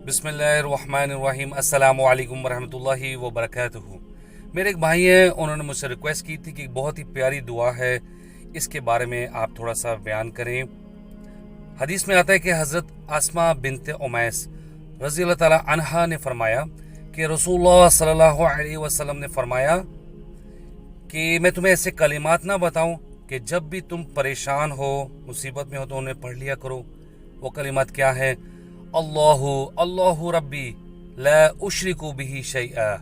بسم اللہ الرحمن الرحیم السلام علیکم ورحمۃ اللہ وبرکاتہ۔ میرے ایک بھائی ہیں، انہوں نے مجھ سے ریکویسٹ کی تھی کہ ایک بہت ہی پیاری دعا ہے، اس کے بارے میں آپ تھوڑا سا بیان کریں۔ حدیث میں آتا ہے کہ حضرت اسماء بنت امیس رضی اللہ تعالی عنہا نے فرمایا کہ رسول اللہ صلی اللہ علیہ وسلم نے فرمایا کہ میں تمہیں ایسے کلمات نہ بتاؤں کہ جب بھی تم پریشان ہو، مصیبت میں ہو تو انہیں پڑھ لیا کرو۔ وہ کلمات کیا ہے؟ اللہ اللہ ربی لا اشرک بہ شیئا،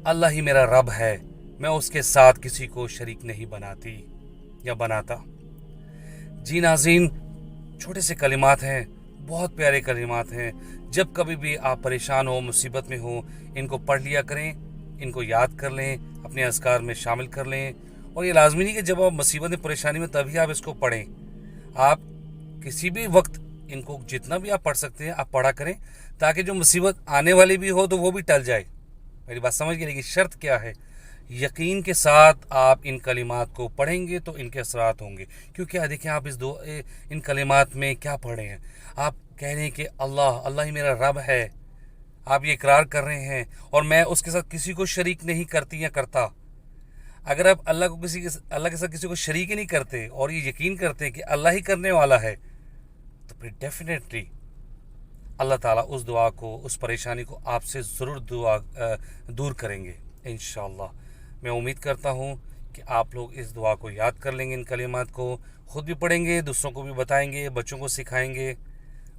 اللہ ہی میرا رب ہے، میں اس کے ساتھ کسی کو شریک نہیں بناتی یا بناتا۔ جی ناظرین، چھوٹے سے کلمات ہیں، بہت پیارے کلمات ہیں۔ جب کبھی بھی آپ پریشان ہو، مصیبت میں ہو، ان کو پڑھ لیا کریں، ان کو یاد کر لیں، اپنے اذکار میں شامل کر لیں۔ اور یہ لازمی نہیں کہ جب آپ مصیبت میں پریشانی میں تبھی آپ اس کو پڑھیں، آپ کسی بھی وقت ان کو جتنا بھی آپ پڑھ سکتے ہیں آپ پڑھا کریں، تاکہ جو مصیبت آنے والی بھی ہو تو وہ بھی ٹل جائے۔ میری بات سمجھ گئے؟ لیکن شرط کیا ہے؟ یقین کے ساتھ آپ ان کلمات کو پڑھیں گے تو ان کے اثرات ہوں گے۔ کیونکہ دیکھیں آپ ان کلمات میں کیا پڑھ رہے ہیں؟ آپ کہہ رہے ہیں کہ اللہ ہی میرا رب ہے، آپ یہ اقرار کر رہے ہیں، اور میں اس کے ساتھ کسی کو شریک نہیں کرتی یا کرتا۔ اگر آپ اللہ کے ساتھ کسی کو شریک ہی نہیں کرتے اور یہ یقین کرتے ہیں کہ اللہ ہی کرنے والا ہے، تو پھر ڈیفینیٹلی اللہ تعالیٰ اس دعا کو، اس پریشانی کو آپ سے ضرور دور کریں گے انشاءاللہ۔ میں امید کرتا ہوں کہ آپ لوگ اس دعا کو یاد کر لیں گے، ان کلمات کو خود بھی پڑھیں گے، دوسروں کو بھی بتائیں گے، بچوں کو سکھائیں گے،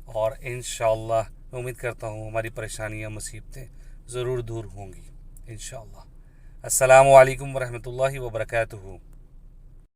اور انشاءاللہ میں امید کرتا ہوں ہماری پریشانیاں، مصیبتیں ضرور دور ہوں گی انشاءاللہ۔ السلام علیکم ورحمۃ اللہ وبرکاتہ۔